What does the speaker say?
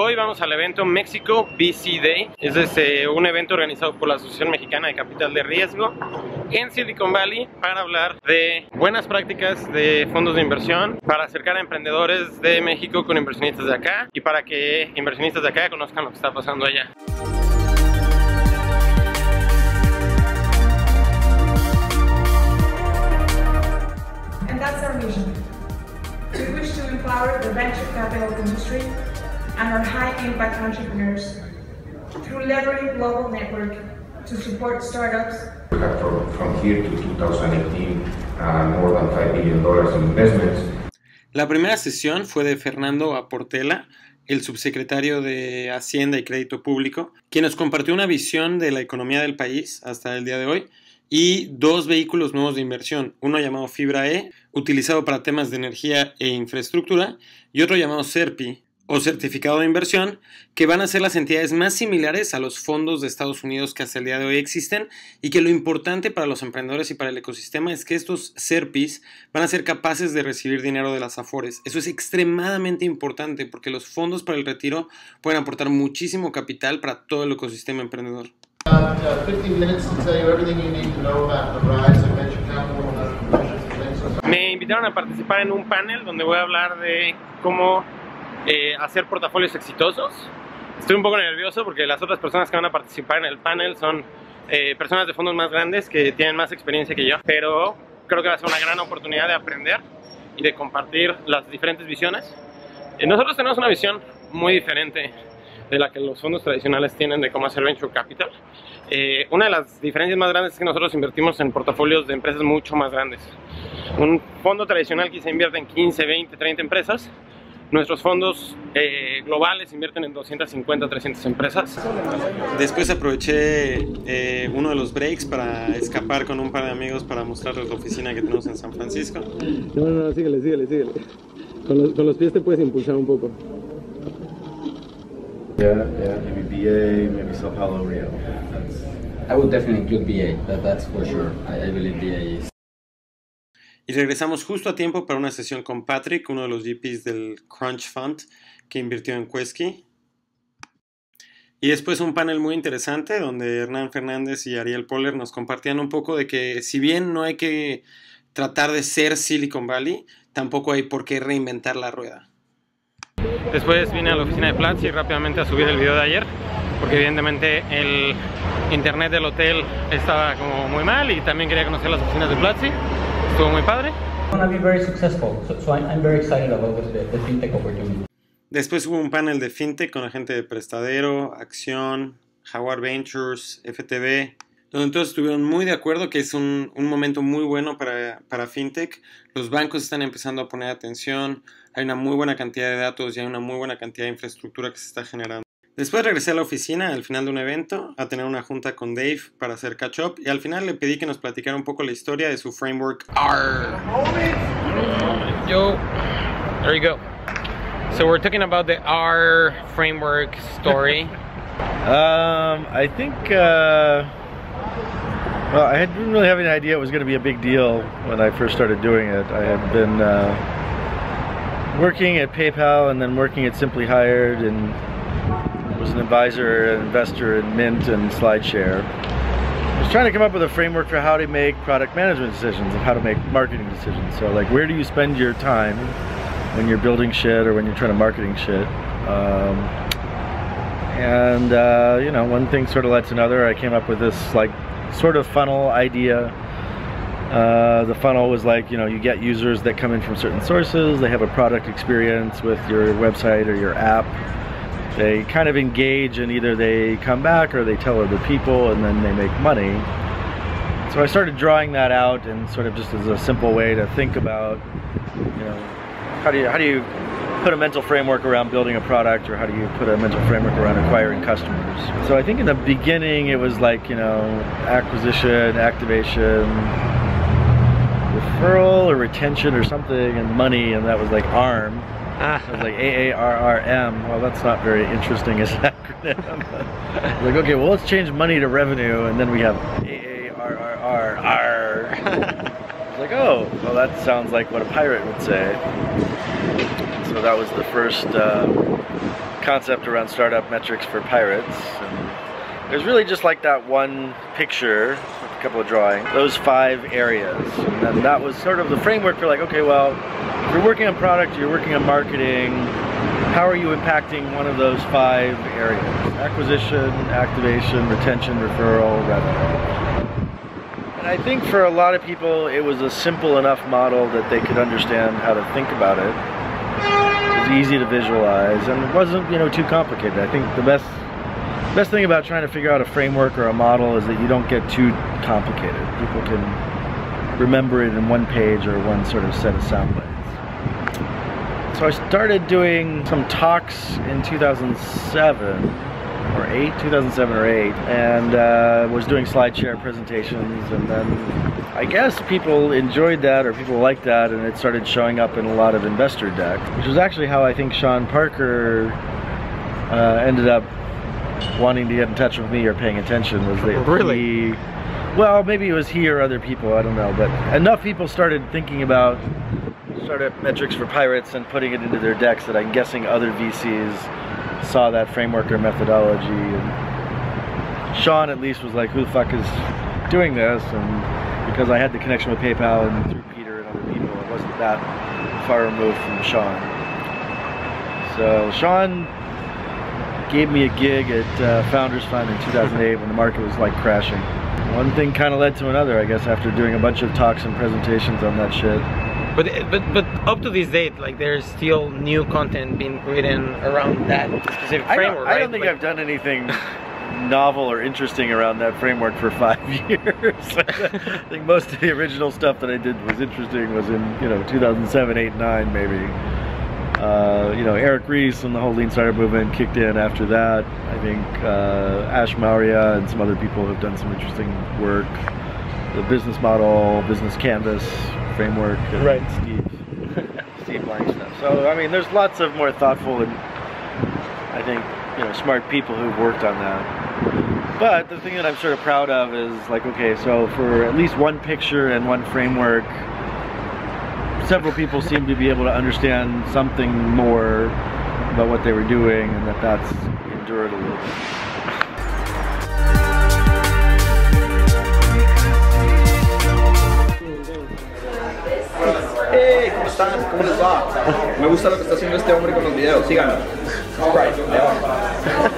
Hoy vamos al evento México BC Day. Es un evento organizado por la Asociación Mexicana de Capital de Riesgo en Silicon Valley para hablar de buenas prácticas de fondos de inversión, para acercar a emprendedores de México con inversionistas de acá y para que inversionistas de acá conozcan lo que está pasando allá. And that's our mission. We wish to empower the venture capital industry and our high-impact entrepreneurs through leveraging global network to support startups. We have from here to 2018 more than $5 billion in investments. La primera sesión fue de Fernando Aportela, el subsecretario de Hacienda y Crédito Público, quien nos compartió una visión de la economía del país hasta el día de hoy y dos vehículos nuevos de inversión, uno llamado Fibra E, utilizado para temas de energía e infraestructura, y otro llamado CERPI, o Certificado de Inversión, que van a ser las entidades más similares a los fondos de Estados Unidos que hasta el día de hoy existen, y que lo importante para los emprendedores y para el ecosistema es que estos CERPIs van a ser capaces de recibir dinero de las Afores. Eso es extremadamente importante porque los fondos para el retiro pueden aportar muchísimo capital para todo el ecosistema emprendedor. 15 minutes to tell you everything you need to know about the rise of venture capital. Me invitaron a participar en un panel donde voy a hablar de cómo hacer portafolios exitosos. Estoy un poco nervioso porque las otras personas que van a participar en el panel son personas de fondos más grandes que tienen más experiencia que yo, pero creo que va a ser una gran oportunidad de aprender y de compartir las diferentes visiones. Nosotros tenemos una visión muy diferente de la que los fondos tradicionales tienen de cómo hacer venture capital. Una de las diferencias más grandes es que nosotros invertimos en portafolios de empresas mucho más grandes. Un fondo tradicional quizá invierte en 15, 20, 30 empresas. Nuestros fondos globales invierten en 250, 300 empresas. Después aproveché uno de los breaks para escapar con un par de amigos para mostrarles la oficina que tenemos en San Francisco. No, síguele. Con los pies te puedes impulsar un poco. Yeah, maybe BA, maybe Sao Paulo, Rio. I would definitely include BA, that's for sure. I believe BA is. Y regresamos justo a tiempo para una sesión con Patrick, uno de los GPs del Crunch Fund que invirtió en Quesky. Y después un panel muy interesante donde Hernán Fernández y Ariel Poller nos compartían un poco de que si bien no hay que tratar de ser Silicon Valley, tampoco hay por qué reinventar la rueda. Después vine a la oficina de Platzi rápidamente a subir el video de ayer, porque evidentemente el internet del hotel estaba como muy mal y también quería conocer las oficinas de Platzi. Estuvo muy padre. Después hubo un panel de fintech con la gente de Prestadero, Acción, Jaguar Ventures, FTV, donde todos estuvieron muy de acuerdo que es un momento muy bueno para fintech. Los bancos están empezando a poner atención, hay una muy buena cantidad de datos y hay una muy buena cantidad de infraestructura que se está generando. Después regresé a la oficina al final de un evento a tener una junta con Dave para hacer catch up y al final le pedí que nos platicara un poco la historia de su framework AARRR. There you go. So we're talking about the AARRR framework story. I think well, I didn't really have any idea it was going to be a big deal when I first started doing it. I had been working at PayPal and then working at Simply Hired and was an advisor and investor in Mint and SlideShare. I was trying to come up with a framework for how to make product management decisions and how to make marketing decisions. So like, where do you spend your time when you're building shit or when you're trying to marketing shit? You know, one thing sort of led to another. I came up with this like sort of funnel idea. The funnel was like, you know, you get users that come in from certain sources, they have a product experience with your website or your app. They kind of engage and either they come back or they tell other people and then they make money. So I started drawing that out and sort of just as a simple way to think about, you know, how do you put a mental framework around building a product, or how do you put a mental framework around acquiring customers. So I think in the beginning it was like, you know, acquisition, activation, referral or retention or something, and money, and that was like ARM. It was like AARRM. Well, that's not very interesting as an acronym. Like, okay, well, let's change money to revenue, and then we have AARRR. It's like, oh, well, that sounds like what a pirate would say. So that was the first concept around startup metrics for pirates. And it was really just like that one picture with a couple of drawings, those 5 areas. And then that was sort of the framework for like, okay, well, if you're working on product, you're working on marketing, how are you impacting one of those 5 areas? Acquisition, activation, retention, referral, revenue. And I think for a lot of people, it was a simple enough model that they could understand how to think about it. It was easy to visualize, and it wasn't, you know, too complicated. I think the best thing about trying to figure out a framework or a model is that you don't get too complicated. People can remember it in one page or one sort of set of sound bites. So I started doing some talks in 2007 or 8, and was doing SlideShare presentations, and then I guess people enjoyed that, or people liked that, and it started showing up in a lot of investor decks, which was actually how I think Sean Parker ended up wanting to get in touch with me or paying attention. Was that really? Well, maybe it was he or other people, I don't know, but enough people started thinking about startup metrics for pirates and putting it into their decks that I'm guessing other VCs saw that framework or methodology, and Sean at least was like, who the fuck is doing this? And because I had the connection with PayPal and through Peter and other people, it wasn't that far removed from Sean. So Sean gave me a gig at Founders Fund in 2008 when the market was like crashing. One thing kind of led to another, I guess, after doing a bunch of talks and presentations on that shit. But up to this date, like, there's still new content being written around that specific framework, I don't think I've done anything novel or interesting around that framework for 5 years. I think most of the original stuff that I did was interesting was in, you know, 2007, 8, 9 maybe. You know, Eric Ries and the whole Lean Startup movement kicked in after that. I think Ash Maurya and some other people have done some interesting work. The business model, business canvas framework, and right. Steve Blank stuff. So I mean, there's lots of more thoughtful and I think, you know, smart people who've worked on that. But the thing that I'm sort of proud of is like, okay, so for at least one picture and one framework, several people seem to be able to understand something more about what they were doing, and that's endured a little bit. Hey, ¿cómo están? ¿Cómo les va? Me gusta lo que está haciendo este hombre con los videos, síganlo. Right.